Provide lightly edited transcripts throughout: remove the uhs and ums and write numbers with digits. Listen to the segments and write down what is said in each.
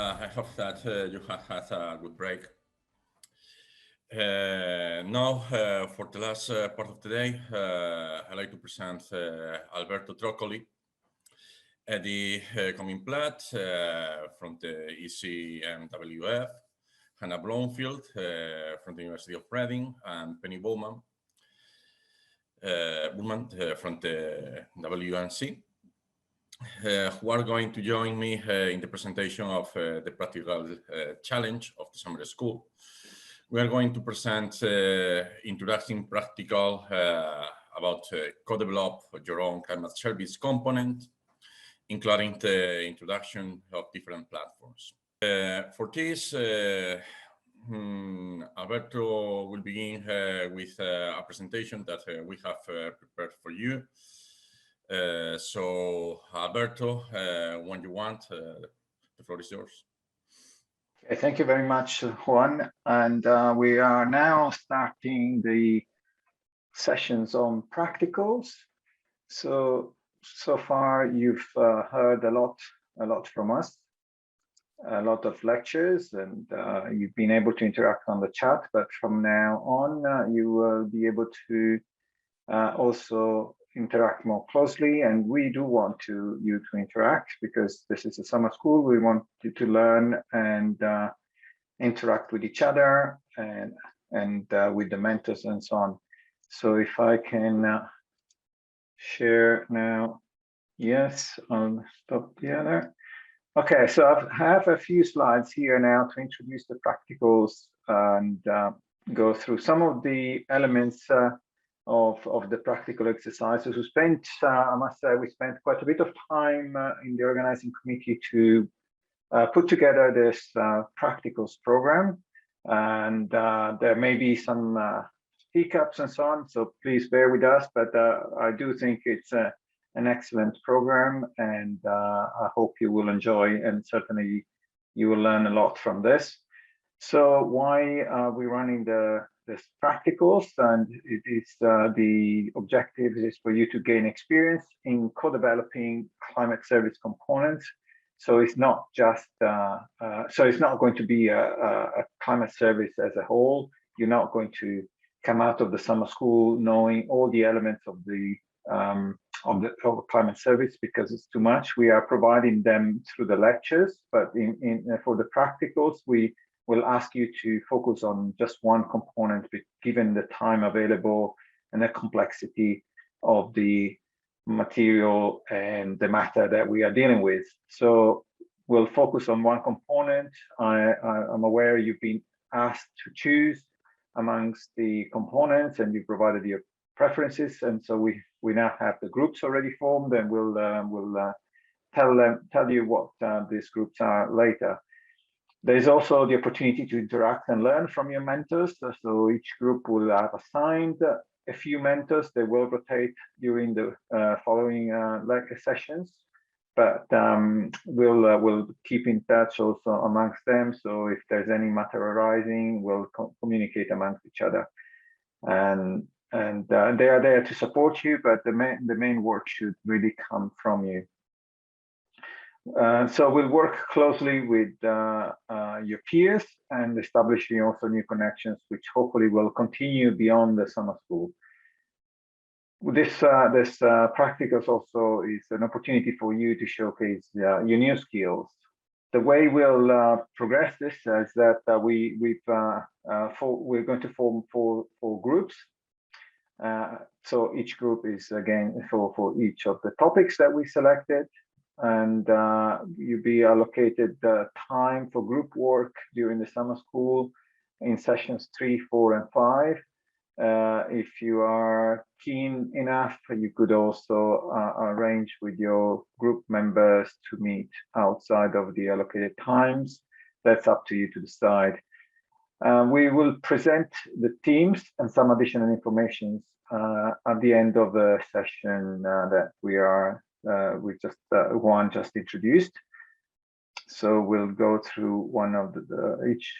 I hope that you have had a good break. Now, for the last part of the day, I'd like to present Alberto Troccoli, Eddie Coming-Platt from the ECMWF, Hannah Bloomfield from the University of Reading, and Penny Bowman from the WNC. Who are going to join me in the presentation of the practical challenge of the summer school. We are going to present introducing practical about co-develop your own climate service component, including the introduction of different platforms. For this, Alberto will begin with a presentation that we have prepared for you. So, Alberto, when you want, the floor is yours. Okay, thank you very much, Juan. And we are now starting the sessions on practicals. So far you've heard a lot from us, a lot of lectures, and you've been able to interact on the chat. But from now on, you will be able to also interact more closely, and we do want you to interact because this is a summer school. We want you to learn and interact with each other and with the mentors and so on. So if I can share now, yes, I'll stop the other. Okay, so I have a few slides here now to introduce the practicals and go through some of the elements of the practical exercises. We spent, I must say, we spent quite a bit of time in the organizing committee to put together this practicals program, and there may be some hiccups and so on, so please bear with us, but I do think it's an excellent program, and I hope you will enjoy, and certainly you will learn a lot from this. So why are we running this practicals? And it is the objective is for you to gain experience in co-developing climate service components. So it's not just so it's not going to be a climate service as a whole. You're not going to come out of the summer school knowing all the elements of the climate service, because it's too much. We are providing them through the lectures, but for the practicals, we will ask you to focus on just one component, given the time available and the complexity of the material and the matter that we are dealing with. So we'll focus on one component. I'm aware you've been asked to choose amongst the components, and you provided your preferences, and so we now have the groups already formed, and we'll tell you what these groups are later. There's also the opportunity to interact and learn from your mentors. So each group will have assigned a few mentors. They will rotate during the following lecture sessions, but we'll keep in touch also amongst them. So if there's any matter arising, we'll communicate amongst each other, and they are there to support you, but the main work should really come from you. So we'll work closely with your peers and establishing also new connections, which hopefully will continue beyond the summer school. This practicals also is an opportunity for you to showcase your new skills. The way we'll progress this is that we're going to form four groups. So each group is again for each of the topics that we selected, and you'll be allocated time for group work during the summer school in sessions 3, 4, and 5. If you are keen enough, you could also arrange with your group members to meet outside of the allocated times. That's up to you to decide. We will present the teams and some additional information at the end of the session that Juan just introduced. So we'll go through one of each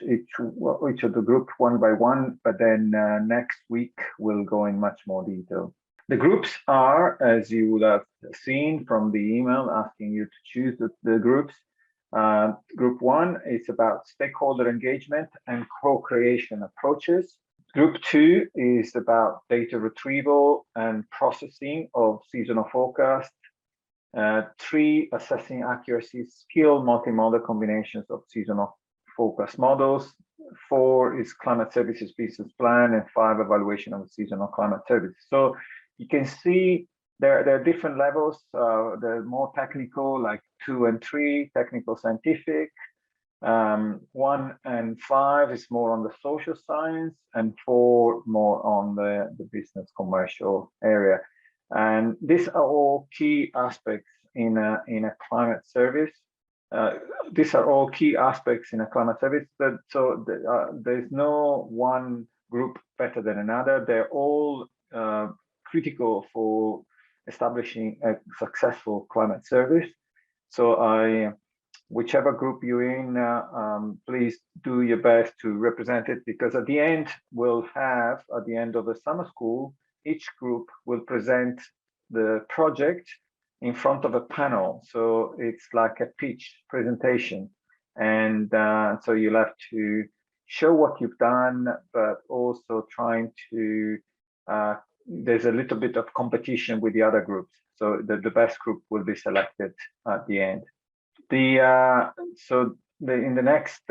of the group one by one, but then next week we'll go in much more detail. The groups are, as you will have seen from the email asking you to choose the groups, Group 1 is about stakeholder engagement and co-creation approaches. Group 2 is about data retrieval and processing of seasonal forecast. 3, assessing accuracy, skill, multimodal combinations of seasonal forecast models. 4 is climate services business plan, and 5, evaluation of seasonal climate services. So you can see there are different levels. They're more technical, like 2 and 3, technical scientific. 1 and 5 is more on the social science, and 4 more on the business commercial area. And these are all key aspects in a climate service. These are all key aspects in a climate service. So there's no one group better than another. They're all critical for establishing a successful climate service. So whichever group you're in, please do your best to represent it, because at the end, we'll have, at the end of the summer school, each group will present the project in front of a panel. So it's like a pitch presentation. And so you'll have to show what you've done, but also trying to, there's a little bit of competition with the other groups. So the best group will be selected at the end. In the next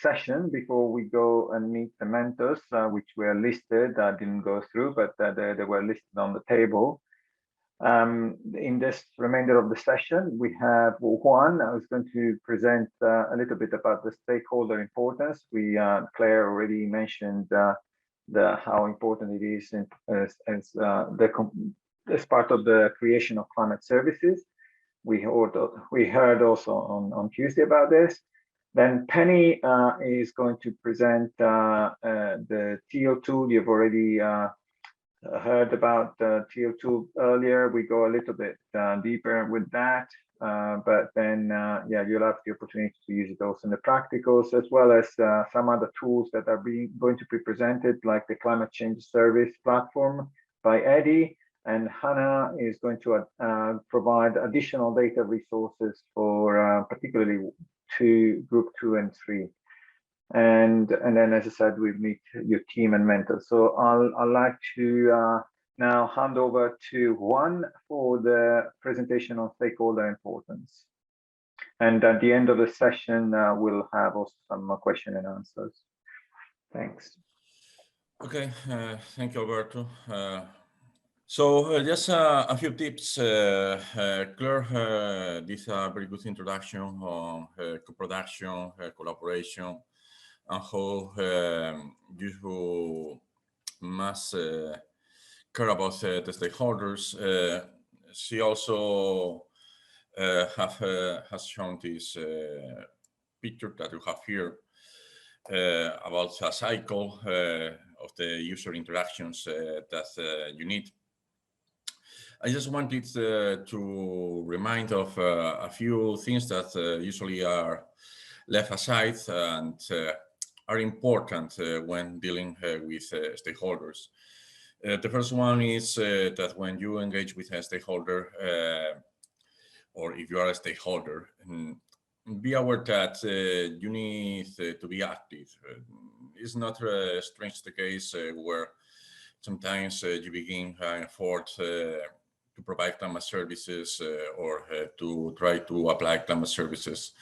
session, before we go and meet the mentors, which were listed, I didn't go through, but they were listed on the table. In this remainder of the session, we have Juan, who's going to present a little bit about the stakeholder importance. Claire already mentioned how important it is as part of the creation of climate services. We heard also on Tuesday about this. Then Penny is going to present the TO tool. You've already heard about the TO tool earlier. We go a little bit deeper with that, but then you'll have the opportunity to use it also in the practicals, as well as some other tools that are going to be presented, like the climate change service platform by Eddie. And Hannah is going to provide additional data resources for particularly group 2 and 3. And then, as I said, we meet your team and mentors. So I'd like to now hand over to Juan for the presentation on stakeholder importance. And at the end of the session, we'll have also some question and answers. Thanks. Okay, thank you, Alberto. So just a few tips. Claire did a very good introduction on co-production, collaboration, and how you must care about the stakeholders. She also has shown this picture that you have here about a cycle of the user interactions that you need. I just wanted to remind of a few things that usually are left aside and are important when dealing with stakeholders. The first one is that when you engage with a stakeholder, or if you are a stakeholder, be aware that you need to be active. It's not strange the case where sometimes you begin an effort to provide climate services or to try to apply climate services,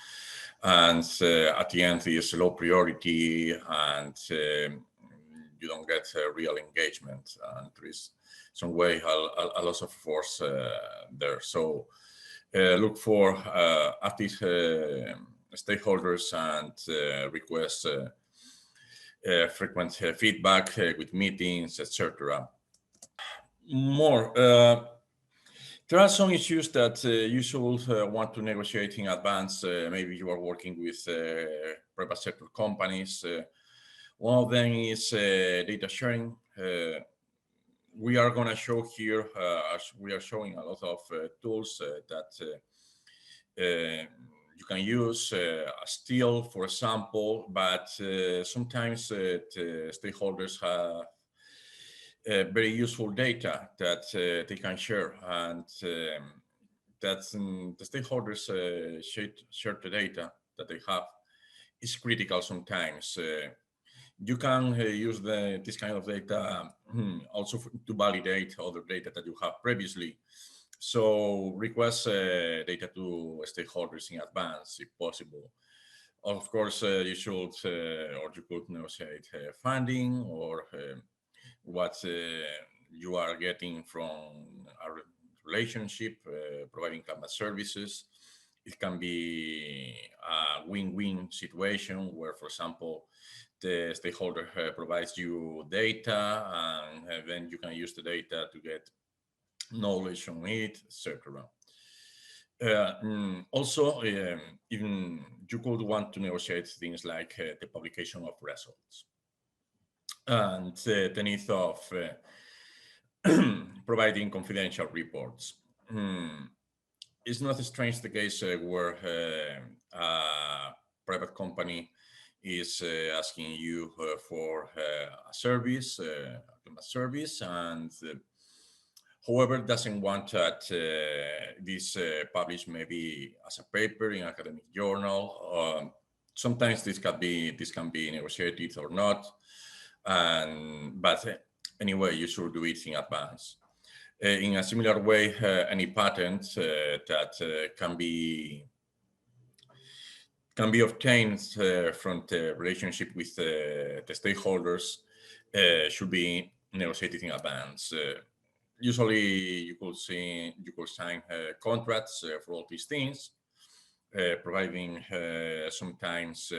and at the end is low priority, and you don't get real engagement, and there is some way a loss of force there. So look for active stakeholders and request frequent feedback with meetings, etc. More. There are some issues that you should want to negotiate in advance. Maybe you are working with private sector companies. One of them is data sharing. We are going to show here, as we are showing a lot of tools that you can use, still, for example, but sometimes the stakeholders have very useful data that they can share, and that the stakeholders share the data that they have is critical sometimes. You can use this kind of data also to validate other data that you have previously. So request data to stakeholders in advance if possible. Of course, you should or you could negotiate funding or what you are getting from a relationship, providing climate services. It can be a win-win situation where, for example, the stakeholder provides you data and then you can use the data to get knowledge on it, etc. Also, even you could want to negotiate things like the publication of results and the need of providing confidential reports. It's not strange the case where a private company is asking you for a service, and however doesn't want that this published maybe as a paper in an academic journal. Sometimes this can be negotiated or not, but anyway, you should do it in advance. In a similar way, any patent that can be obtained from the relationship with the stakeholders should be negotiated in advance. Usually, you could sign contracts for all these things, providing sometimes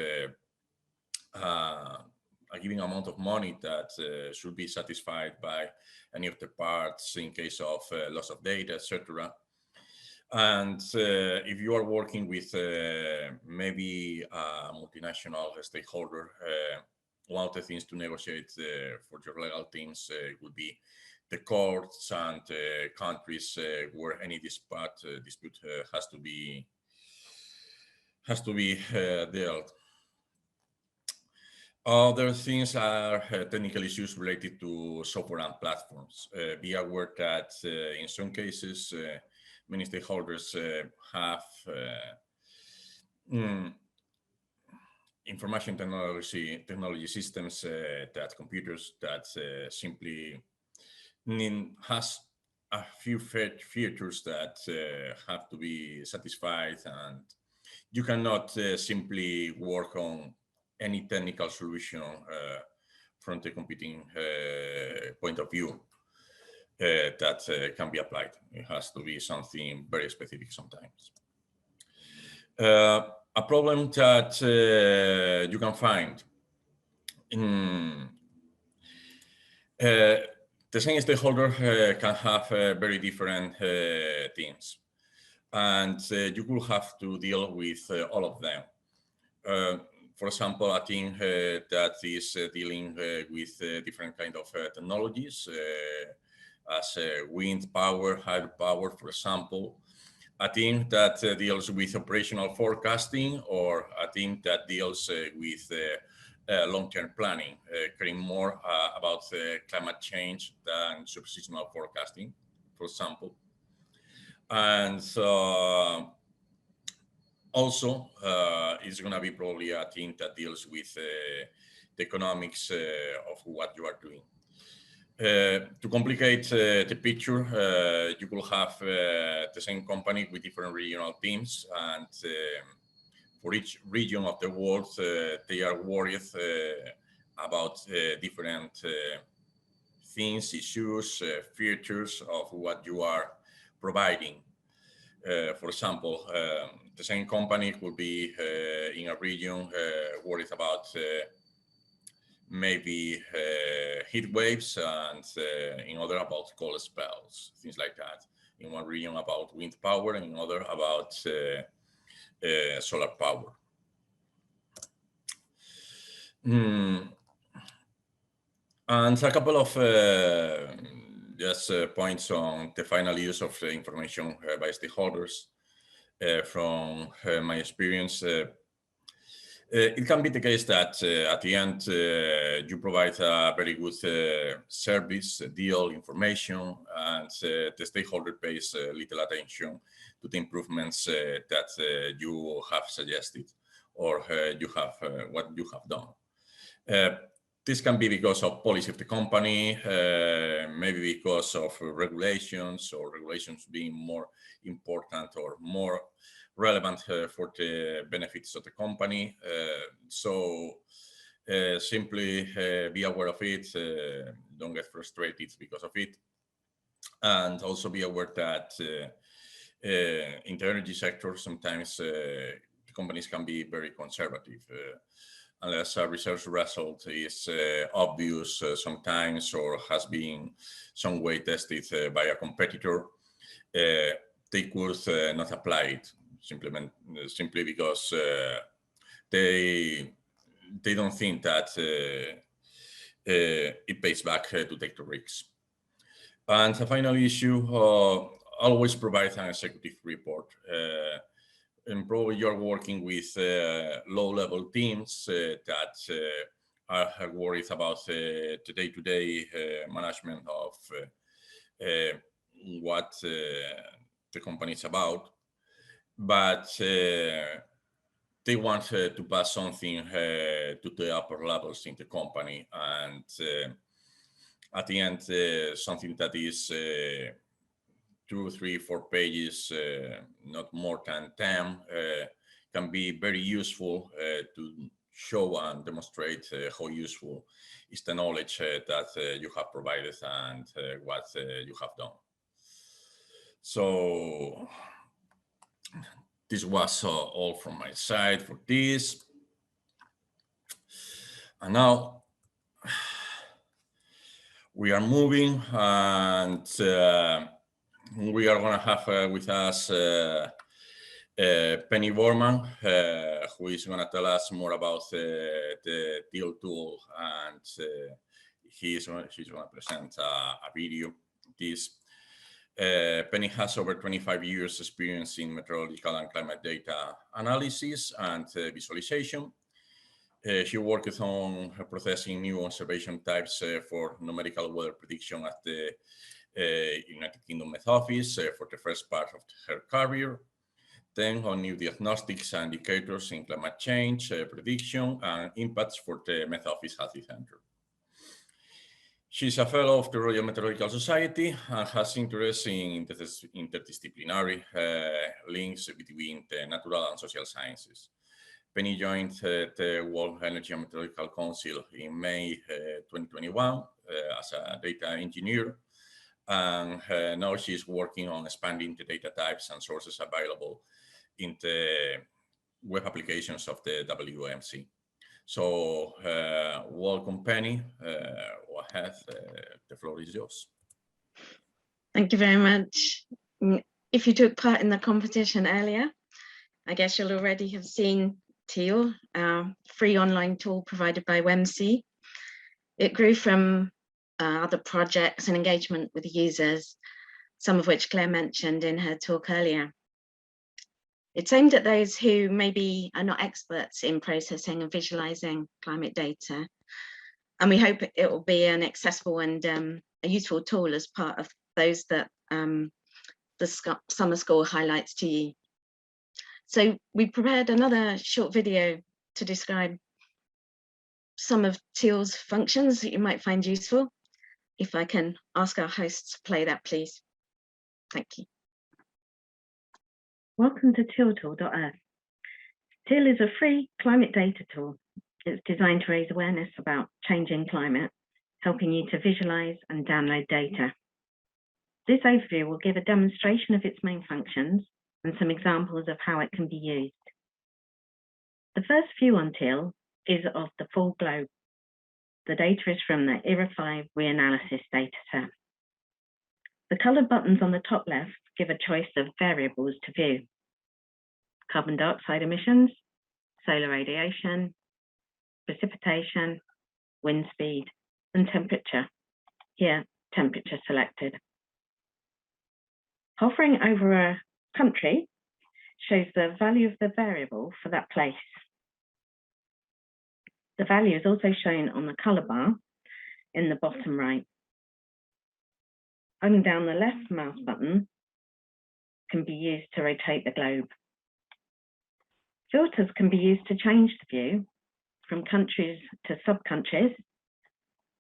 a given amount of money that should be satisfied by any of the parts in case of loss of data, etc. And if you are working with maybe a multinational stakeholder, one of the things to negotiate for your legal teams would be the courts and countries where any dispute has to be dealt. Other things are technical issues related to software and platforms. Be aware that in some cases, many stakeholders have information technology systems that computers that simply has a few features that have to be satisfied, and you cannot simply work on any technical solution from the computing point of view that can be applied. It has to be something very specific sometimes. A problem that you can find in the same stakeholder can have very different teams, and you will have to deal with all of them. For example, a team that is dealing with different kind of technologies, as wind power, hydropower, for example. A team that deals with operational forecasting, or a team that deals with long-term planning, caring more about climate change than substitutional forecasting, for example. And also, it's going to be probably a team that deals with the economics of what you are doing. To complicate the picture, you will have the same company with different regional teams, and for each region of the world, they are worried about different things, issues, features of what you are providing. For example, the same company could be in a region worried about maybe heat waves, and in other about cold spells, things like that. In one region about wind power, and in other about solar power. And a couple of points on the final use of the information by stakeholders from my experience. It can be the case that at the end you provide a very good service, deal, information, and the stakeholder pays little attention to the improvements that you have suggested or you have what you have done. This can be because of policy of the company, maybe because of regulations or regulations being more important or more relevant for the benefits of the company. Simply be aware of it, don't get frustrated because of it. And also be aware that in the energy sector, sometimes companies can be very conservative. Unless a research result is obvious sometimes or has been some way tested by a competitor, they could not apply it simply because they don't think that it pays back to take the risks. And the final issue, always provide an executive report. And probably you're working with low-level teams that are worried about the day-to-day management of what the company is about, but they want to pass something to the upper levels in the company, and at the end, something that is 2, 3, 4 pages, not more than 10, can be very useful to show and demonstrate how useful is the knowledge that you have provided and what you have done. So this was all from my side for this. And now we are moving, and we are going to have with us Penny Borman, who is going to tell us more about the deal tool, and she's going to present a video. Penny has over 25 years experience in meteorological and climate data analysis and visualization. She worked on processing new observation types for numerical weather prediction at the United Kingdom Met Office for the first part of her career, then on new diagnostics and indicators in climate change prediction and impacts for the Met Office Healthy Center. She's a fellow of the Royal Meteorological Society and has interest in interdisciplinary links between the natural and social sciences. Penny joined the World Energy and Meteorological Council in May 2021 as a data engineer, and now she's working on expanding the data types and sources available in the web applications of the WMC. So welcome, Penny. Go ahead, the floor is yours. Thank you very much. If you took part in the competition earlier, I guess you'll already have seen Teal, our free online tool provided by WMC. It grew from other projects and engagement with users, some of which Claire mentioned in her talk earlier. It's aimed at those who maybe are not experts in processing and visualizing climate data. And we hope it will be an accessible and a useful tool as part of those that the summer school highlights to you. So we prepared another short video to describe some of Teal's functions that you might find useful. If I can ask our hosts to play that, please. Thank you. Welcome to tealtool.earth. Teal is a free climate data tool. It's designed to raise awareness about changing climate, helping you to visualize and download data. This overview will give a demonstration of its main functions and some examples of how it can be used. The first view on Teal is of the full globe. The data is from the ERA 5 reanalysis dataset. The colored buttons on the top left give a choice of variables to view: carbon dioxide emissions, solar radiation, precipitation, wind speed, and temperature. Here, temperature selected. Hovering over a country shows the value of the variable for that place. The value is also shown on the color bar in the bottom right. Holding down the left mouse button can be used to rotate the globe. Filters can be used to change the view from countries to sub-countries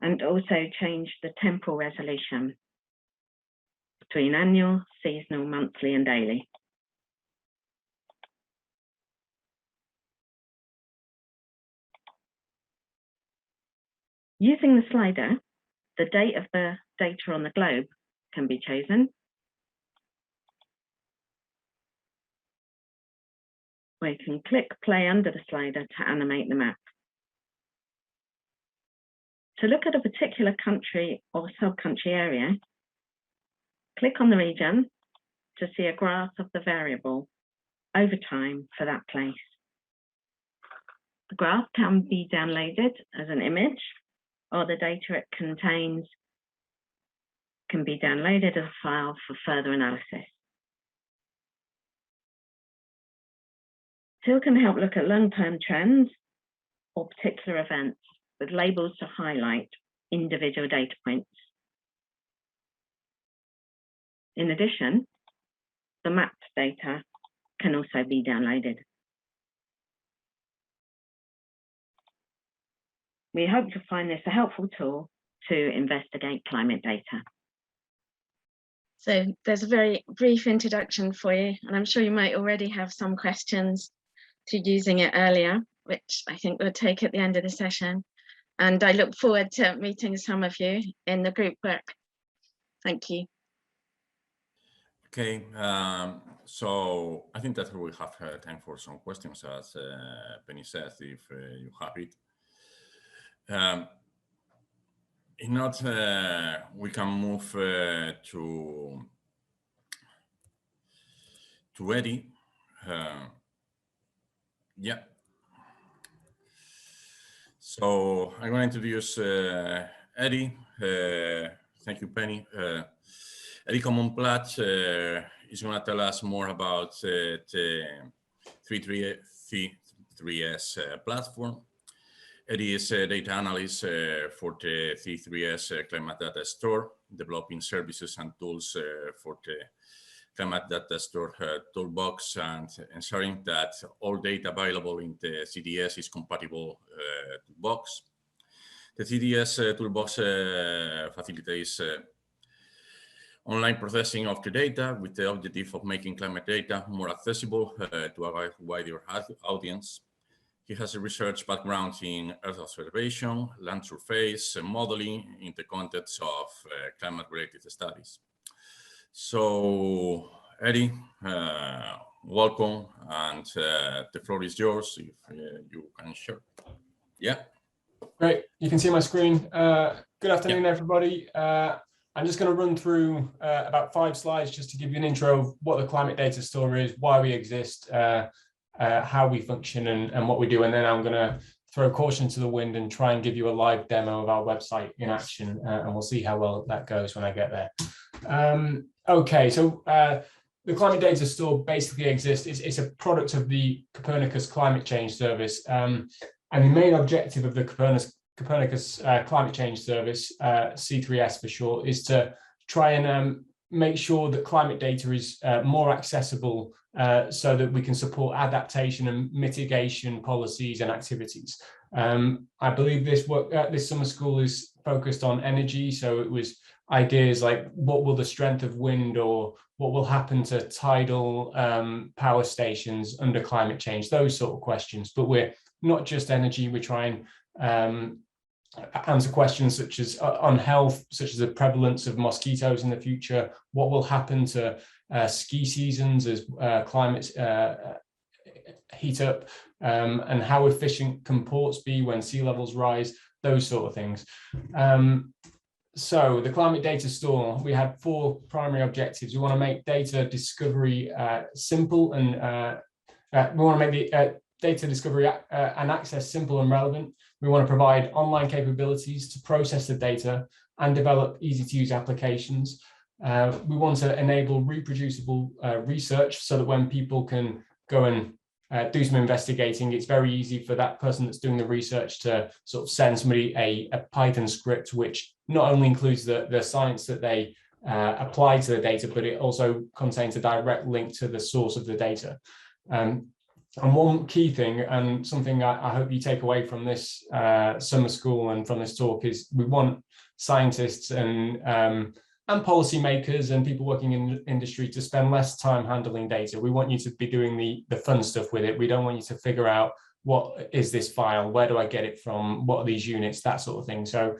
and also change the temporal resolution between annual, seasonal, monthly and daily. Using the slider, the date of the data on the globe can be chosen. We can click play under the slider to animate the map. To look at a particular country or sub-country area, click on the region to see a graph of the variable over time for that place. The graph can be downloaded as an image, or the data it contains can be downloaded as a file for further analysis. Teal can help look at long-term trends or particular events with labels to highlight individual data points. In addition, the mapped data can also be downloaded. We hope to find this a helpful tool to investigate climate data. So there's a very brief introduction for you, and I'm sure you might already have some questions to using it earlier, which I think we'll take at the end of the session. And I look forward to meeting some of you in the group work. Thank you. Okay, so I think that we'll have time for some questions, as Penny says, if you have it. If not, we can move to Eddie. Yeah. So I'm going to introduce Eddie. Thank you, Penny. Eddie Commonplat is going to tell us more about the 3.3S platform. Eddie is a data analyst for the 3.3S Climate Data Store, developing services and tools for the Climate Data Store Toolbox, and ensuring that all data available in the CDS is compatible to Box. The CDS Toolbox facilitates online processing of the data with the objective of making climate data more accessible to a wider audience. He has a research background in Earth observation, land surface, modeling in the context of climate-related studies. So, Eddie, welcome, and the floor is yours if you can share. Yeah. Great, you can see my screen. Good afternoon, everybody. I'm just going to run through about 5 slides just to give you an intro of what the Climate Data Store is, why we exist, how we function, and what we do. And then I'm going to throw caution to the wind and try and give you a live demo of our website in action, and we'll see how well that goes when I get there. Okay, so the Climate Data Store basically exists. It's a product of the Copernicus Climate Change Service, and the main objective of the Copernicus Climate Change Service, C3S for short, is to try and make sure that climate data is more accessible so that we can support adaptation and mitigation policies and activities. I believe this work, this summer school is focused on energy, so it was ideas like what will the strength of wind or what will happen to tidal power stations under climate change, those sort of questions. But we're not just energy, we try and answer questions such as on health, such as the prevalence of mosquitoes in the future, what will happen to ski seasons as climates heat up, and how efficient can ports be when sea levels rise, those sort of things. So the Climate Data Store, we had 4 primary objectives. We want to make data discovery simple, and we want to make the data discovery and access simple and relevant. We want to provide online capabilities to process the data and develop easy-to-use applications. We want to enable reproducible research so that when people can go and do some investigating. It's very easy for that person that's doing the research to sort of send somebody a Python script, which not only includes the science that they apply to the data, but it also contains a direct link to the source of the data. And one key thing, and something I hope you take away from this summer school and from this talk, is we want scientists and policymakers and people working in industry to spend less time handling data. We want you to be doing the fun stuff with it. We don't want you to figure out, what is this file? Where do I get it from? What are these units? That sort of thing. So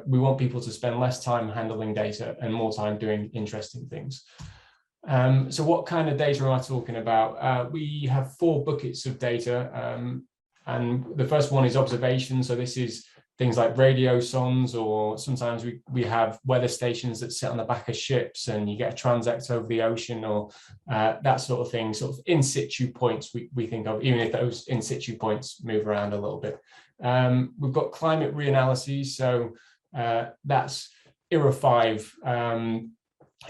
we want people to spend less time handling data and more time doing interesting things. So what kind of data am I talking about? We have 4 buckets of data, and the first one is observation. So this is things like radio sondes, or sometimes we have weather stations that sit on the back of ships and you get a transect over the ocean, or that sort of thing, sort of in situ points we think of, even if those in situ points move around a little bit. We've got climate reanalyses, so that's ERA 5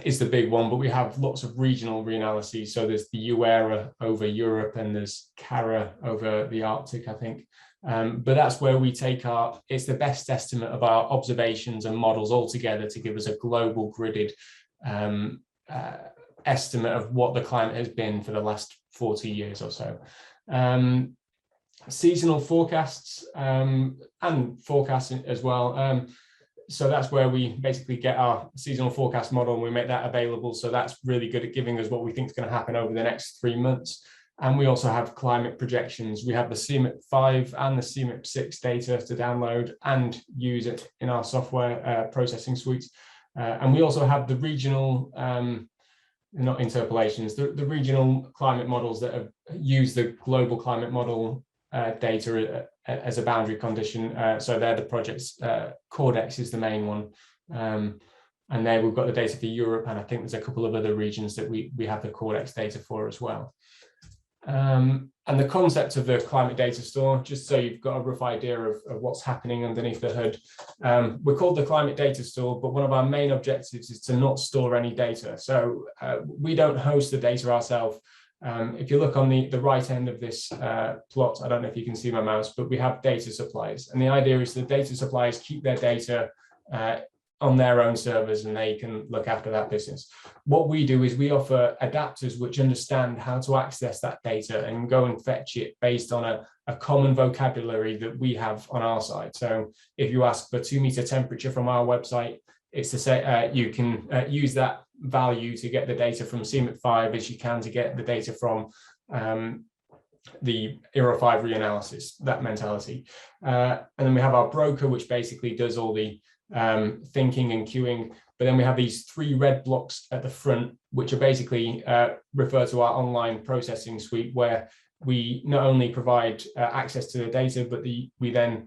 is the big one, but we have lots of regional reanalyses. So there's the UERA over Europe, and there's CARA over the Arctic, I think. But that's where we take it's the best estimate of our observations and models all together to give us a global gridded estimate of what the climate has been for the last 40 years or so. Seasonal forecasts and forecasting as well. So that's where we basically get our seasonal forecast model and we make that available. So that's really good at giving us what we think is going to happen over the next 3 months. And we also have climate projections. We have the CMIP5 and the CMIP6 data to download and use it in our software processing suites. And we also have the regional, not interpolations, the regional climate models that have used the global climate model data as a boundary condition. So they're the projects. Cordex is the main one. And there we've got the data for Europe, and I think there's a couple of other regions that we have the Cordex data for as well. And the concept of the climate data store, just so you've got a rough idea of what's happening underneath the hood. We're called the climate data store, but one of our main objectives is to not store any data. So we don't host the data ourselves. If you look on the right end of this plot, I don't know if you can see my mouse, but we have data suppliers. And the idea is the data suppliers keep their data on their own servers and they can look after that business. What we do is we offer adapters which understand how to access that data and go and fetch it based on a common vocabulary that we have on our side. So if you ask for 2 meter temperature from our website, it's to say you can use that value to get the data from CMIP5 as you can to get the data from the ERA 5 reanalysis, that mentality. And then we have our broker, which basically does all the thinking and queuing, but then we have these 3 red blocks at the front, which are basically refer to our online processing suite, where we not only provide access to the data, but we then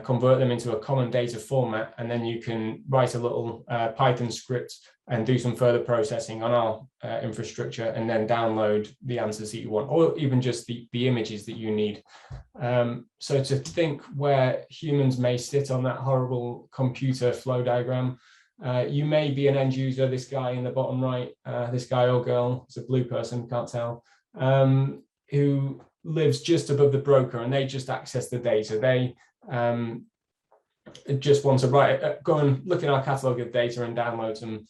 convert them into a common data format, and then you can write a little Python script and do some further processing on our infrastructure, and then download the answers that you want, or even just the images that you need. So to think where humans may sit on that horrible computer flow diagram, you may be an end user, this guy in the bottom right, this guy or girl, it's a blue person, can't tell, who lives just above the broker, and they just access the data. They just want to go and look at our catalog of data and download some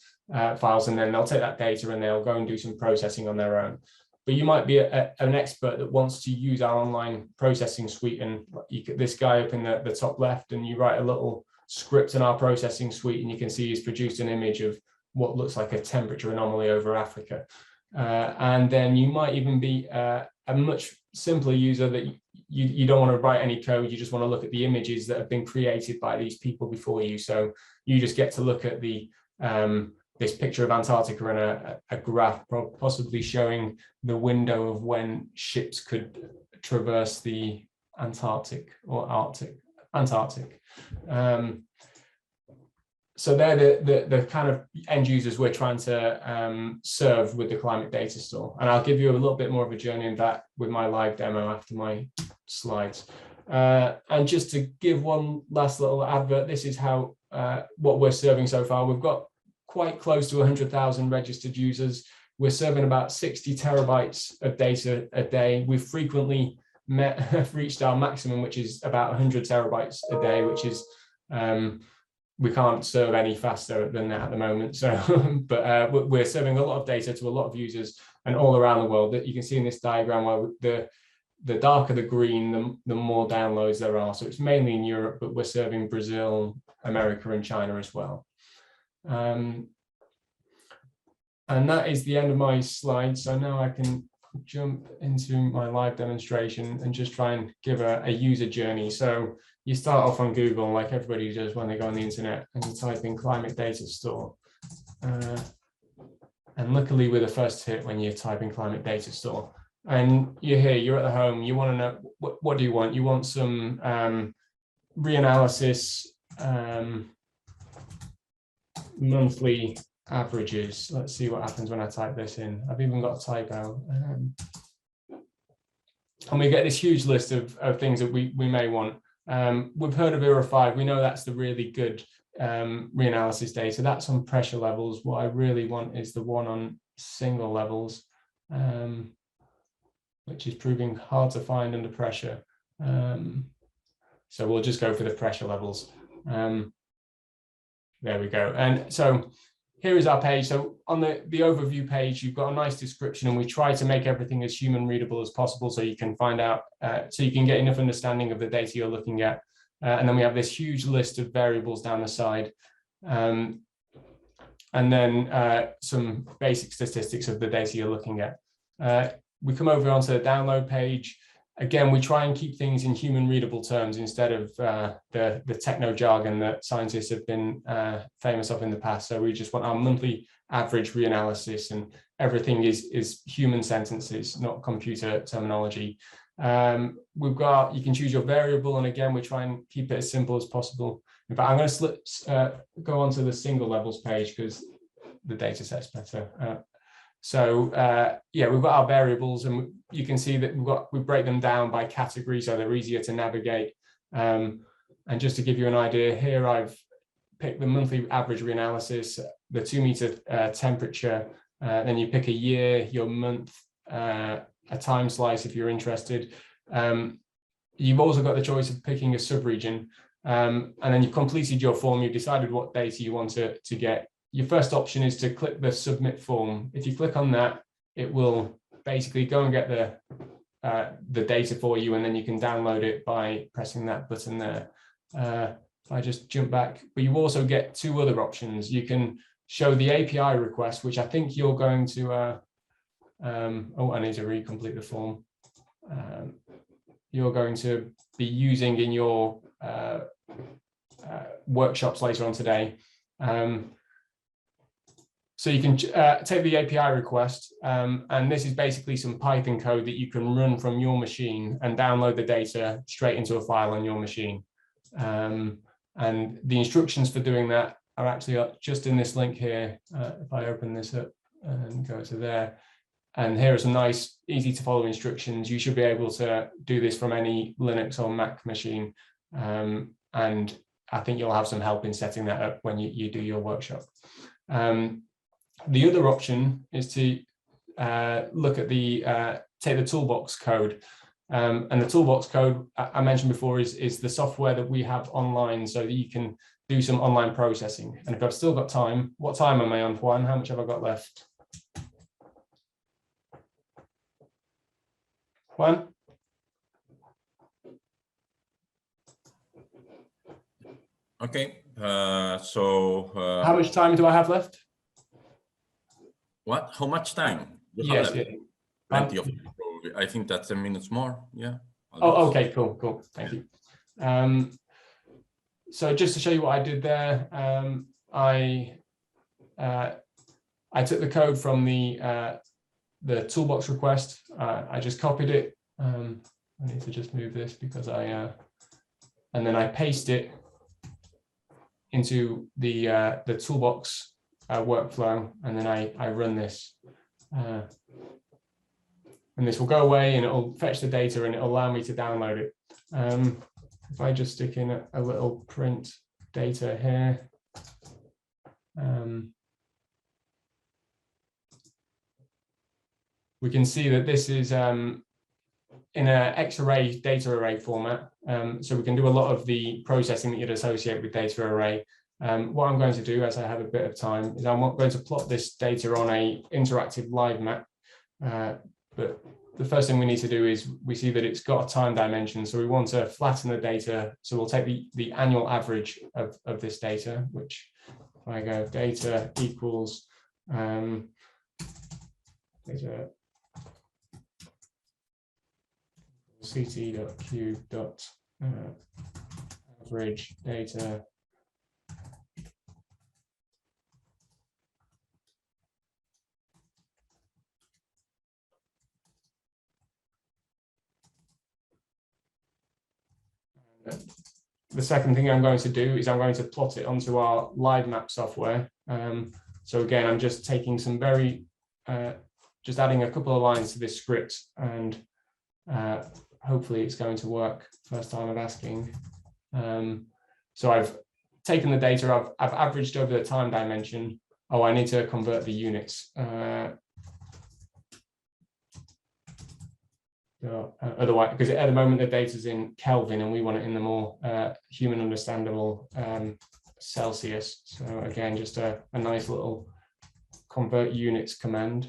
files, and then they'll take that data and they'll go and do some processing on their own. But you might be an expert that wants to use our online processing suite, and you get this guy up in the top left, and you write a little script in our processing suite, and you can see he's produced an image of what looks like a temperature anomaly over Africa. And then you might even be a much simpler user that you don't want to write any code, you just want to look at the images that have been created by these people before you. So you just get to look at the this picture of Antarctica and a graph possibly showing the window of when ships could traverse the Antarctic or Antarctic. So they're the kind of end users we're trying to serve with the climate data store. And I'll give you a little bit more of a journey in that with my live demo after my slides. And just to give one last little advert, this is how what we're serving so far. We've got quite close to 100,000 registered users. we're serving about 60 terabytes of data a day. We've frequently reached our maximum, which is about 100 terabytes a day, which is we can't serve any faster than that at the moment. So, but we're serving a lot of data to a lot of users and all around the world. That you can see in this diagram, where the darker the green, the more downloads there are. So it's mainly in Europe, but we're serving Brazil, America, and China as well. And that is the end of my slide. So now I can jump into my live demonstration and just try and give a user journey. So you start off on Google, like everybody does when they go on the internet, and you type in climate data store. And luckily we're the first hit when you type in climate data store. And you're here, you're at the home, you want to know, what do you want? You want some reanalysis, monthly averages. Let's see what happens when I type this in. I've even got a typo. And we get this huge list of things that we may want. We've heard of ERA 5. We know that's the really good reanalysis data. That's on pressure levels. What I really want is the one on single levels, which is proving hard to find under pressure. So we'll just go for the pressure levels. There we go. And so here is our page. So on the overview page, you've got a nice description, and we try to make everything as human readable as possible so you can find out, so you can get enough understanding of the data you're looking at. And then we have this huge list of variables down the side. And then some basic statistics of the data you're looking at. We come over onto the download page. Again, we try and keep things in human readable terms instead of the techno jargon that scientists have been famous of in the past. So we just want our monthly average reanalysis, and everything is human sentences, not computer terminology. We've got, you can choose your variable, and again, we try and keep it as simple as possible. In fact, I'm going to go onto the single levels page because the data set's better. Yeah, we've got our variables, and you can see that we break them down by category so they're easier to navigate. And just to give you an idea, here I've picked the monthly average reanalysis, the 2 meter temperature, then you pick a year, your month, a time slice if you're interested. You've also got the choice of picking a subregion, and then you've completed your form, you've decided what data you want to get. Your first option is to click the submit form. If you click on that, it will basically go and get the data for you, and then you can download it by pressing that button there. If I just jump back, but you also get 2 other options. You can show the API request, which I think you're going to, oh, I need to recomplete the form. You're going to be using in your workshops later on today. So you can take the API request, and this is basically some Python code that you can run from your machine and download the data straight into a file on your machine. And the instructions for doing that are actually just in this link here. If I open this up and go to there, and here are some nice, easy to follow instructions. You should be able to do this from any Linux or Mac machine. And I think you'll have some help in setting that up when you do your workshop. The other option is to look at take the Toolbox code. And the Toolbox code I mentioned before is the software that we have online so that you can do some online processing. And if I've still got time, what time am I on, Juan? How much have I got left? Juan? Okay, so... how much time do I have left? What? How much time? Yes, yeah. Plenty of time, probably. I think that's 10 minutes more. Yeah. Oh, okay, cool. Thank you. So just to show you what I did there, I took the code from the Toolbox request. I just copied it. I need to just move this because and then I paste it into the Toolbox workflow, and then I run this. And this will go away and it'll fetch the data and it'll allow me to download it. If I just stick in a little print data here. we can see that this is in an X-array data array format. So we can do a lot of the processing that you'd associate with data array. What I'm going to do, as I have a bit of time, is I'm going to plot this data on a interactive live map. But the first thing we need to do is we see that it's got a time dimension. So we want to flatten the data. So we'll take the annual average of this data, which if I go data equals data ct.q.average data the second thing I'm going to do is I'm going to plot it onto our live map software. So again, I'm just taking some just adding a couple of lines to this script, and hopefully it's going to work first time of asking. So I've taken the data, I've averaged over the time dimension. Oh, I need to convert the units. Otherwise, because at the moment the data is in Kelvin and we want it in the more human understandable Celsius. So again, just a nice little convert units command.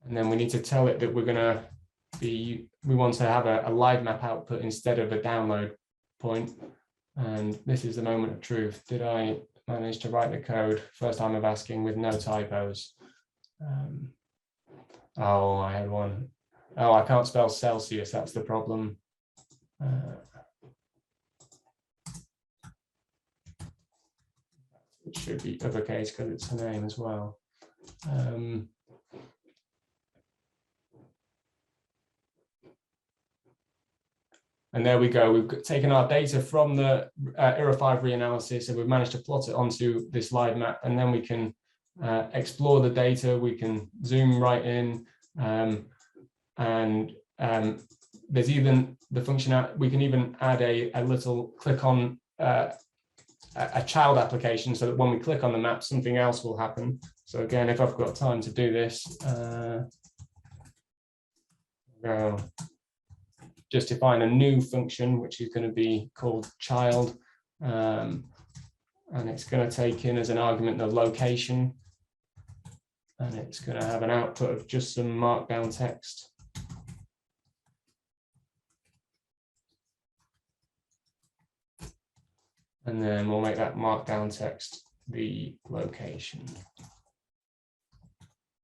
And then we need to tell it that we're going to we want to have a live map output instead of a download point. And this is the moment of truth. Did I manage to write the code first time of asking with no typos? Oh, I had one. Oh, I can't spell Celsius. That's the problem. It should be uppercase because it's her name as well. And there we go. We've taken our data from the ERA 5 reanalysis and we've managed to plot it onto this live map. And then we can explore the data. We can zoom right in. There's even the function, we can even add a little click on a child application so that when we click on the map, something else will happen. So again, if I've got time to do this, just define a new function, which is going to be called child. And it's going to take in as an argument the location. And it's going to have an output of just some markdown text. And then we'll make that markdown text the location.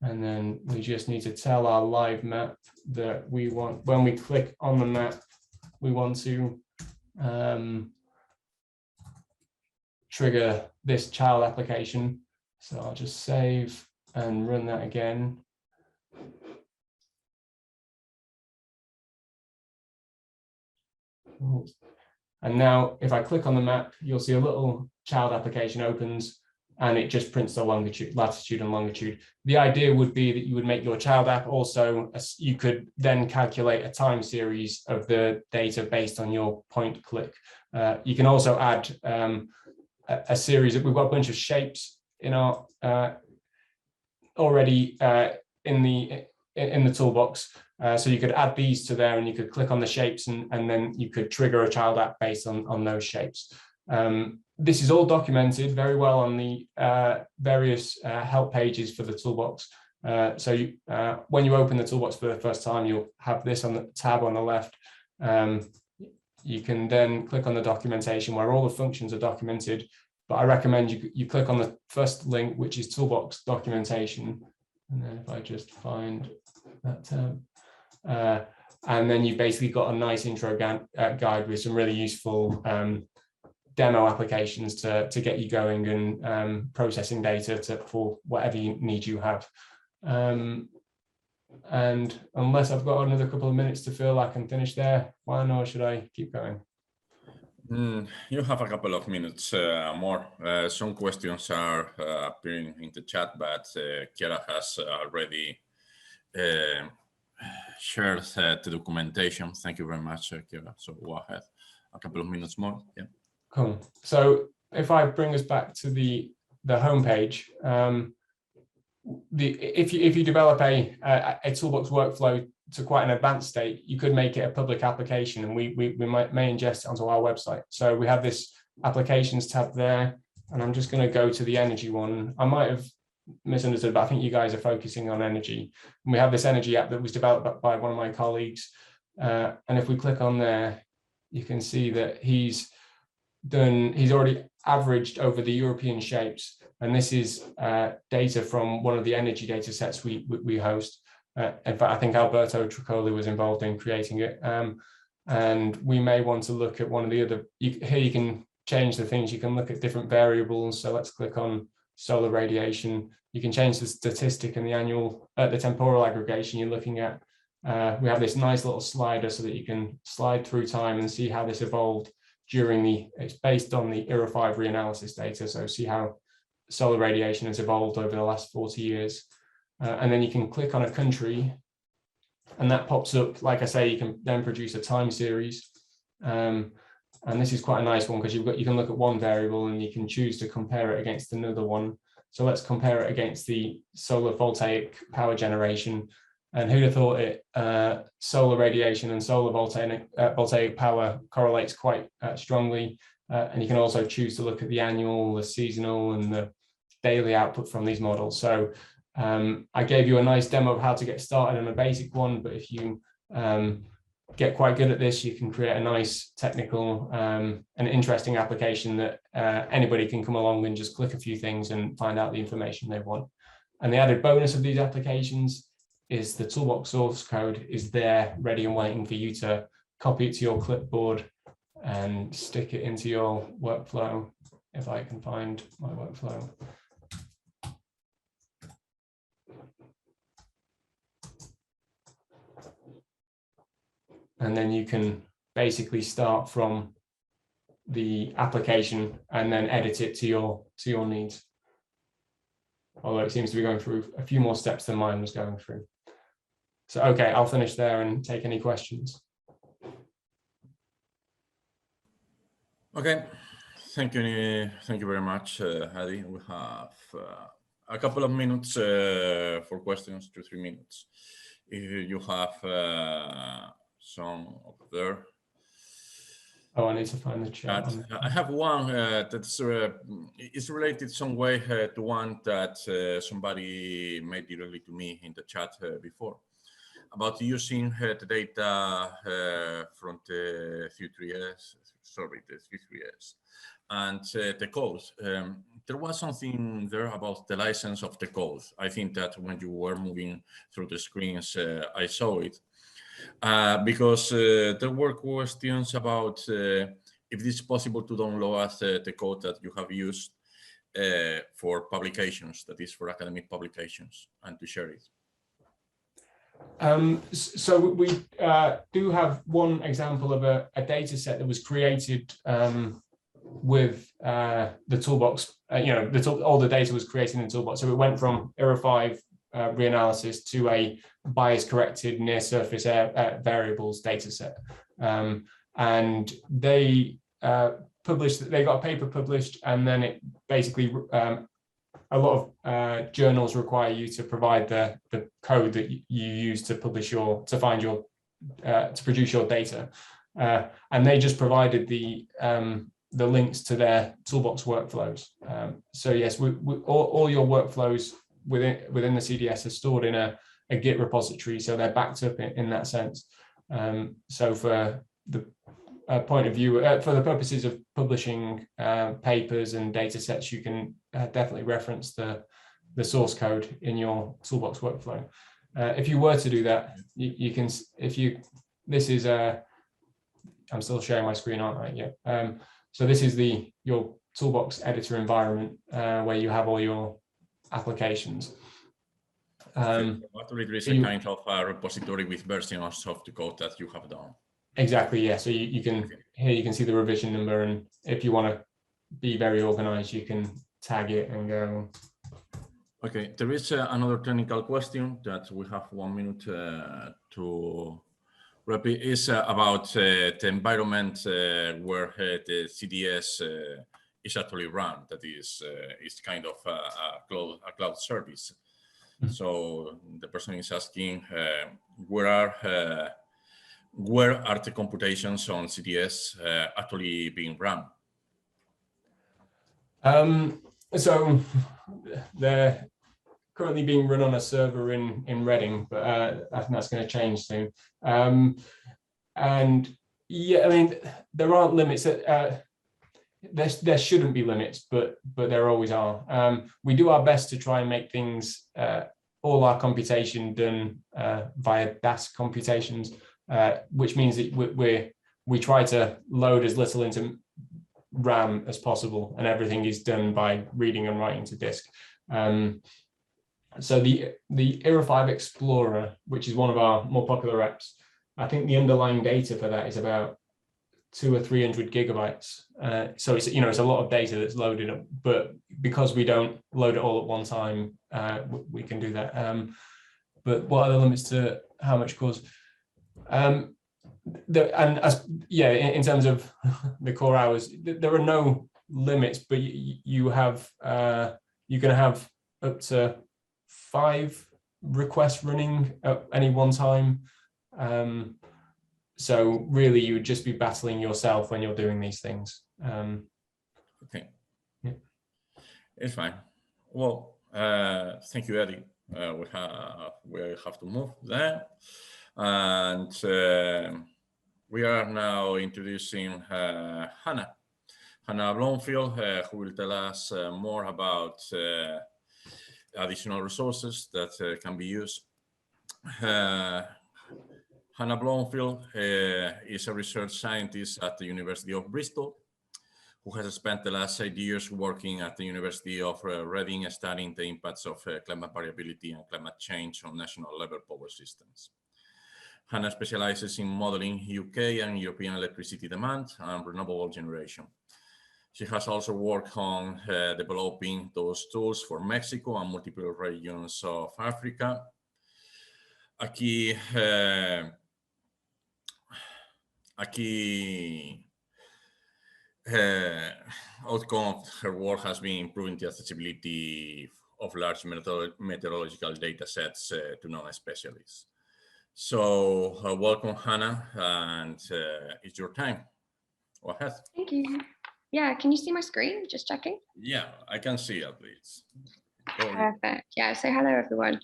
And then we just need to tell our live map that we want, when we click on the map, we want to trigger this child application. So I'll just save and run that again. And now if I click on the map, you'll see a little child application opens and it just prints the longitude, latitude and longitude. The idea would be that you would make your child app also, you could then calculate a time series of the data based on your point click. You can also add a series of, we've got a bunch of shapes in our already in the toolbox. So you could add these to there and you could click on the shapes and then you could trigger a child app based on those shapes. This is all documented very well on the various help pages for the toolbox. When you open the toolbox for the first time, you'll have this on the tab on the left. You can then click on the documentation where all the functions are documented. But I recommend you click on the first link, which is Toolbox Documentation. And then if I just find that tab. And then you've basically got a nice intro guide with some really useful demo applications to get you going and processing data for whatever need you have. And unless I've got another couple of minutes to fill, I can finish there. Juan, or should I keep going? You have a couple of minutes more. Some questions are appearing in the chat, but Chiara has already shared the documentation. Thank you very much, Chiara. So go ahead. a couple of minutes more. Yeah. Cool. So if I bring us back to the homepage, if you develop a Toolbox workflow to quite an advanced state, you could make it a public application, and we may ingest it onto our website. So we have this applications tab there, and I'm just going to go to the energy one. I might have misunderstood, but I think you guys are focusing on energy. And we have this energy app that was developed by one of my colleagues. And if we click on there, you can see that he's already averaged over the European shapes. And this is data from one of the energy data sets we host. In fact, I think Alberto Tricoli was involved in creating it. And we may want to look at one of the other, here you can change the things, you can look at different variables. So let's click on solar radiation. You can change the statistic and the annual, the temporal aggregation you're looking at. We have this nice little slider so that you can slide through time and see how this evolved during it's based on the ERA 5 reanalysis data. So see how solar radiation has evolved over the last 40 years. And then you can click on a country and that pops up. Like I say, you can then produce a time series. And this is quite a nice one because you can look at one variable and you can choose to compare it against another one. So let's compare it against the solar voltaic power generation. And who'd have thought it, solar radiation and solar voltaic power correlates quite strongly. And you can also choose to look at the annual, the seasonal, and the daily output from these models. So I gave you a nice demo of how to get started on a basic one, but if you get quite good at this, you can create a nice technical and interesting application that anybody can come along and just click a few things and find out the information they want. And the added bonus of these applications is the Toolbox source code is there ready and waiting for you to copy it to your clipboard and stick it into your workflow. If I can find my workflow. And then you can basically start from the application and then edit it to your needs. Although it seems to be going through a few more steps than mine was going through. So, okay, I'll finish there and take any questions. Okay, thank you very much, Hadi. We have a couple of minutes for questions, 2 or 3 minutes. If you have some up there. Oh, I need to find the chat. I have one that's is related some way to one that somebody made directly to me in the chat before, about using the data from the C3S, and the code. There was something there about the license of the code. I think that when you were moving through the screens, I saw it. Because there were questions about if it is possible to download the code that you have used for publications, that is for academic publications, and to share it. So we do have one example of a data set that was created with the Toolbox, all the data was created in Toolbox. So it went from ERA 5 reanalysis to a bias corrected near surface air variables data set. And they they got a paper published, and then it basically a lot of journals require you to provide the code that you use to publish to produce your data. And they just provided the links to their Toolbox workflows. So yes, all your workflows within the CDS are stored in a Git repository, so they're backed up in that sense. So for the point of view, for the purposes of publishing papers and data sets, you can definitely reference the source code in your Toolbox workflow. If you were to do that, you can, this is I'm still sharing my screen, aren't I? Yeah. So this is your Toolbox editor environment where you have all your applications. There is a kind of a repository with versions of the code that you have done. Exactly, yeah. So you can, here you can see the revision number, and if you want to be very organized, you can tag it and go. Okay, there is another technical question that we have 1 minute is about the environment where the CDS is actually run. That is kind of a cloud service. So the person is asking where are the computations on CDS actually being run? So they're currently being run on a server in Reading, but I think that's going to change soon. And yeah, I mean, there aren't limits. There shouldn't be limits, but there always are. We do our best to try and make things, all our computation done via DAS computations, which means that we try to load as little into RAM as possible, and everything is done by reading and writing to disk. So the Era 5 Explorer, which is one of our more popular apps, I think the underlying data for that is about 200 or 300 gigabytes. So it's, you know, it's a lot of data that's loaded up, but because we don't load it all at one time, we can do that. But what are the limits to how much cores? In terms of the core hours, there are no limits, but you can have up to 5 requests running at any one time. So really, you would just be battling yourself when you're doing these things. Okay. Yeah. It's fine. Well, thank you, Eddie. We have to move there. And we are now introducing Hannah Bloomfield, who will tell us more about additional resources that can be used. Hannah Bloomfield is a research scientist at the University of Bristol, who has spent the last 8 years working at the University of Reading, studying the impacts of climate variability and climate change on national level power systems. Hannah specializes in modeling UK and European electricity demand and renewable generation. She has also worked on developing those tools for Mexico and multiple regions of Africa. A key outcome of her work has been improving the accessibility of large meteorological data sets to non-specialists. So welcome, Hannah, and it's your time. Go ahead. Thank you. Yeah, can you see my screen? Just checking. Yeah, I can see at least. Perfect. Yeah, so hello, everyone.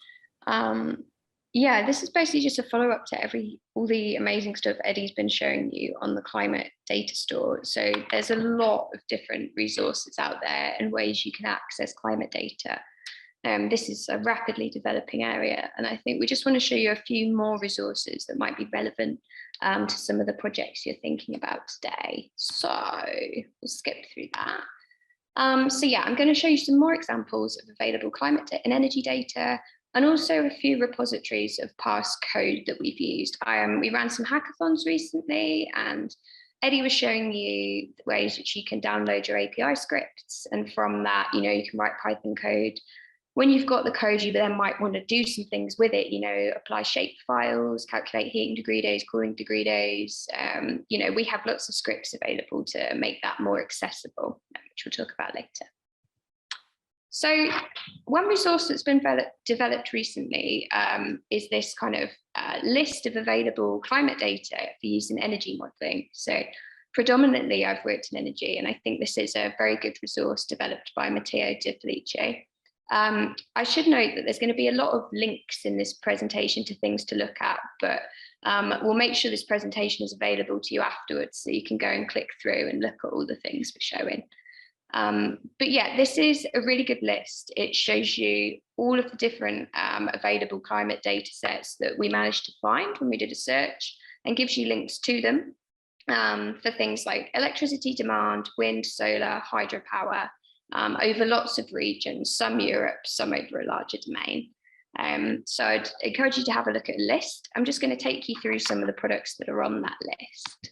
Yeah, this is basically just a follow-up to all the amazing stuff Eddie's been showing you on the climate data store. So there's a lot of different resources out there and ways you can access climate data. This is a rapidly developing area, and I think we just want to show you a few more resources that might be relevant to some of the projects you're thinking about today. So we'll skip through that. So yeah, I'm going to show you some more examples of available climate and energy data, and also a few repositories of past code that we've used. We ran some hackathons recently, and Eddie was showing you ways which you can download your API scripts, and from that, you know, you can write Python code. When you've got the code, you then might want to do some things with it, you know, apply shape files, calculate heating degree days, cooling degree days. You know, we have lots of scripts available to make that more accessible, which we'll talk about later. So one resource that's been developed recently is this kind of list of available climate data for use in energy modeling. So predominantly I've worked in energy, and I think this is a very good resource developed by Matteo De Felice. I should note that there's going to be a lot of links in this presentation to things to look at, but we'll make sure this presentation is available to you afterwards, so you can go and click through and look at all the things we're showing. But yeah, this is a really good list. It shows you all of the different available climate data sets that we managed to find when we did a search, and gives you links to them for things like electricity demand, wind, solar, hydropower, over lots of regions, some Europe, some over a larger domain. So I'd encourage you to have a look at a list. I'm just going to take you through some of the products that are on that list.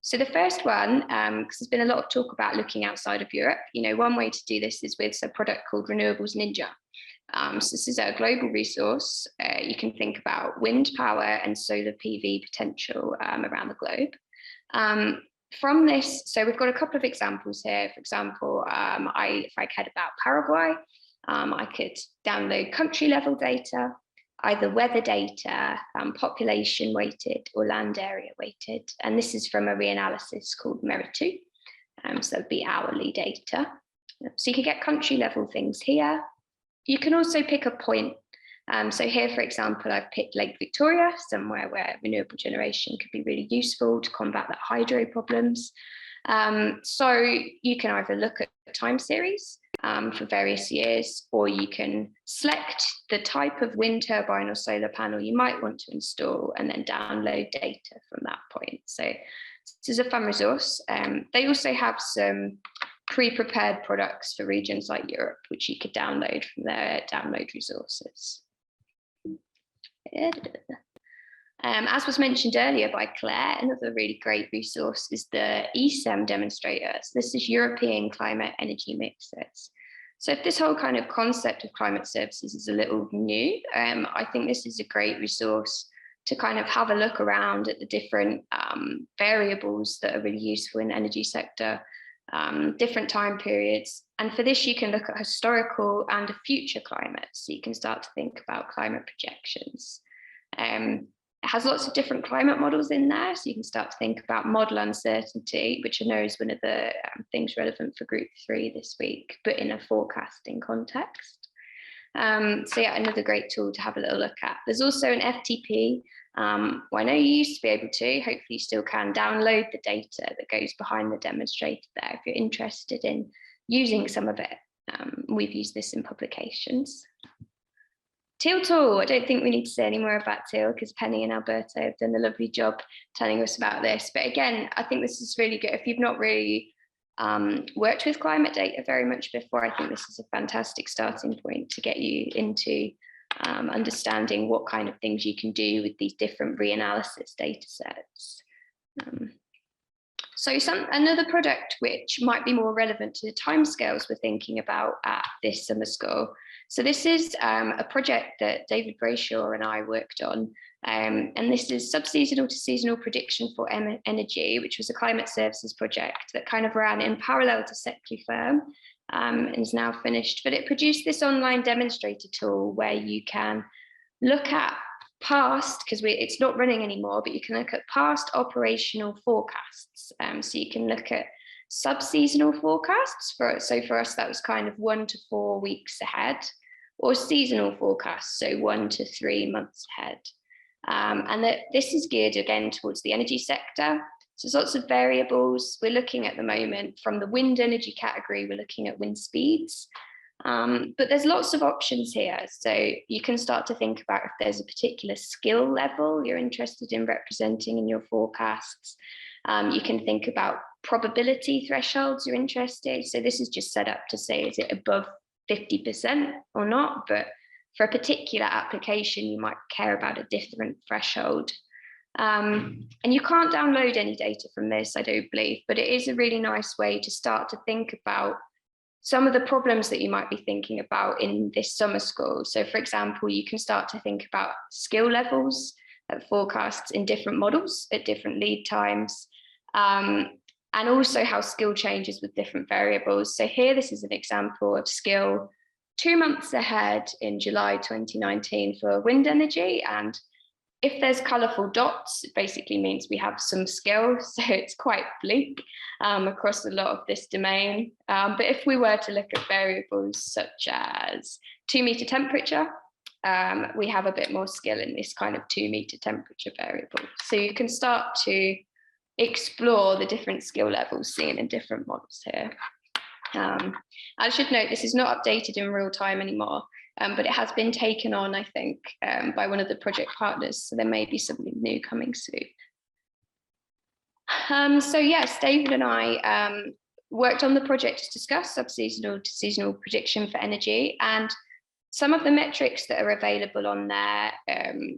So the first one, because there's been a lot of talk about looking outside of Europe, you know, one way to do this is with a product called Renewables Ninja. So this is a global resource. You can think about wind power and solar PV potential around the globe. From this, so we've got a couple of examples here. For example, if I cared about Paraguay, I could download country level data, either weather data, population weighted or land area weighted. And this is from a reanalysis called MERA2. So it'd be hourly data. So you can get country level things here. You can also pick a point. So here, for example, I've picked Lake Victoria, somewhere where renewable generation could be really useful to combat the hydro problems. So you can either look at a time series for various years, or you can select the type of wind turbine or solar panel you might want to install and then download data from that point. So this is a fun resource. They also have some pre-prepared products for regions like Europe, which you could download from their download resources. As was mentioned earlier by Claire, another really great resource is the Esem Demonstrators. This is European climate energy mixers. So if this whole kind of concept of climate services is a little new, I think this is a great resource to kind of have a look around at the different variables that are really useful in the energy sector, different time periods. And for this, you can look at historical and a future climate. So you can start to think about climate projections. It has lots of different climate models in there. So you can start to think about model uncertainty, which I know is one of the things relevant for group 3 this week, but in a forecasting context. So yeah, another great tool to have a little look at. There's also an FTP. Well, I know you used to be able to, hopefully you still can download the data that goes behind the demonstrator there if you're interested in using some of it. We've used this in publications. Teal tool, I don't think we need to say any more about Teal because Penny and Alberto have done a lovely job telling us about this. But again, I think this is really good. If you've not really worked with climate data very much before, I think this is a fantastic starting point to get you into understanding what kind of things you can do with these different reanalysis data sets. So another product which might be more relevant to the timescales we're thinking about at this summer school. So this is a project that David Brayshaw and I worked on, and this is subseasonal to seasonal prediction for energy, which was a climate services project that kind of ran in parallel to SECLI-FIRM and is now finished. But it produced this online demonstrator tool where you can look at past, because it's not running anymore, but you can look at past operational forecasts. So you can look at subseasonal forecasts. So for us, that was kind of 1 to 4 weeks ahead, or seasonal forecasts, so 1 to 3 months ahead. And this is geared again towards the energy sector. So there's lots of variables. We're looking at the moment from the wind energy category, we're looking at wind speeds. But there's lots of options here. So you can start to think about if there's a particular skill level you're interested in representing in your forecasts. You can think about probability thresholds you're interested. So this is just set up to say, is it above 50% or not? But for a particular application, you might care about a different threshold. And you can't download any data from this, I don't believe, but it is a really nice way to start to think about some of the problems that you might be thinking about in this summer school. So for example, you can start to think about skill levels at forecasts in different models at different lead times, and also how skill changes with different variables. So here, this is an example of skill 2 months ahead in July 2019 for wind energy. And if there's colourful dots, it basically means we have some skill. So it's quite bleak across a lot of this domain. But if we were to look at variables such as 2 meter temperature, we have a bit more skill in this kind of 2 meter temperature variable. So you can start to explore the different skill levels seen in different models here. I should note this is not updated in real time anymore, but it has been taken on, I think, by one of the project partners. So there may be something new coming soon. So yes, David and I worked on the project to discuss subseasonal to seasonal prediction for energy, and some of the metrics that are available on there,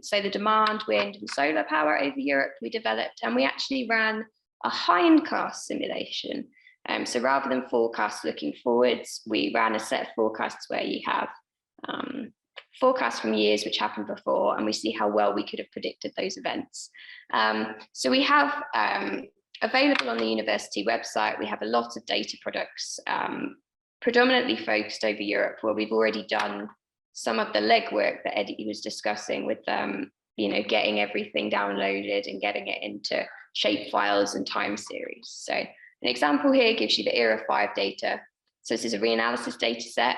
so the demand, wind and solar power over Europe we developed, and we actually ran a hindcast simulation. So rather than forecasts looking forwards, we ran a set of forecasts where you have forecasts from years which happened before, and we see how well we could have predicted those events. So we have available on the university website, we have a lot of data products, predominantly focused over Europe, where we've already done some of the legwork that Eddie was discussing with you know, getting everything downloaded and getting it into shape files and time series. So an example here gives you the ERA 5 data. So this is a reanalysis data set.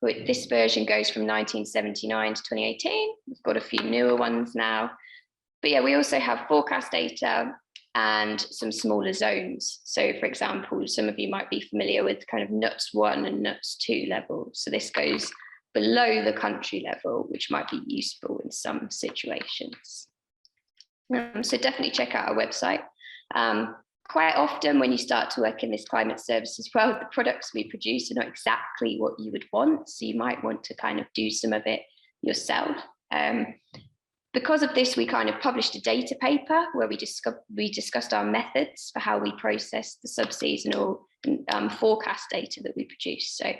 This version goes from 1979 to 2018. We've got a few newer ones now. But yeah, we also have forecast data and some smaller zones. So for example, some of you might be familiar with kind of NUTS 1 and NUTS 2 levels. So this goes below the country level, which might be useful in some situations. So definitely check out our website. Quite often when you start to work in this climate services world, the products we produce are not exactly what you would want. So you might want to kind of do some of it yourself. Because of this, we kind of published a data paper where we discussed our methods for how we process the subseasonal forecast data that we produce. So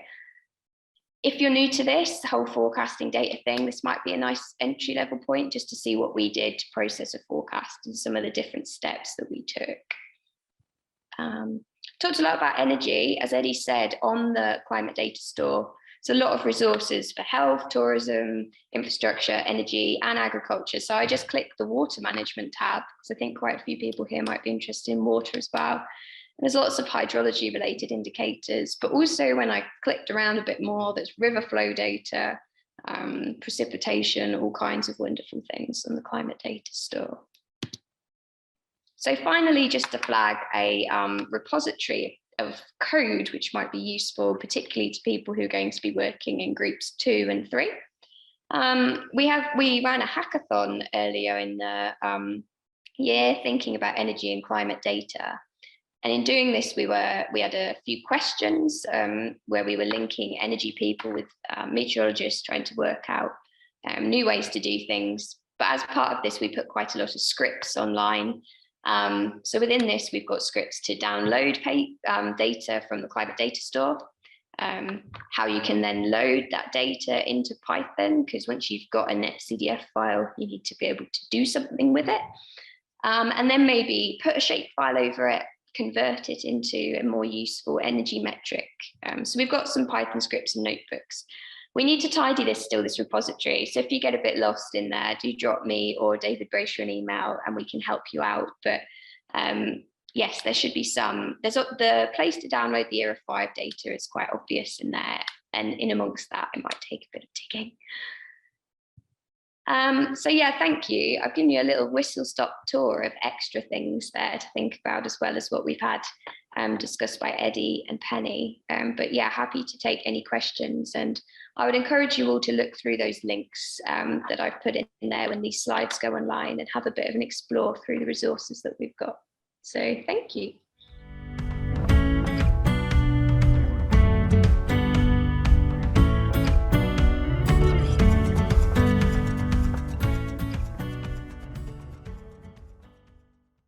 if you're new to this, the whole forecasting data thing, this might be a nice entry level point just to see what we did to process a forecast and some of the different steps that we took. Talked a lot about energy, as Eddie said, on the climate data store. It's a lot of resources for health, tourism, infrastructure, energy, and agriculture. So I just clicked the water management tab, because I think quite a few people here might be interested in water as well. And there's lots of hydrology related indicators, but also when I clicked around a bit more, there's river flow data, precipitation, all kinds of wonderful things on the climate data store. So finally, just to flag a repository of code, which might be useful, particularly to people who are going to be working in groups 2 and 3. We ran a hackathon earlier in the year thinking about energy and climate data. And in doing this, we had a few questions where we were linking energy people with meteorologists trying to work out new ways to do things. But as part of this, we put quite a lot of scripts online. So within this, we've got scripts to download data from the climate data store, how you can then load that data into Python, because once you've got a .NET-CDF file, you need to be able to do something with it. And then maybe put a shapefile over it, convert it into a more useful energy metric. So we've got some Python scripts and notebooks. We need to tidy this repository. So if you get a bit lost in there, do drop me or David Brayshaw an email and we can help you out. But yes, there should be some. There's the place to download the ERA 5 data is quite obvious in there. And in amongst that, it might take a bit of digging. So yeah, thank you. I've given you a little whistle-stop tour of extra things there to think about, as well as what we've had discussed by Eddie and Penny. But yeah, happy to take any questions. And I would encourage you all to look through those links that I've put in there when these slides go online and have a bit of an explore through the resources that we've got. So thank you.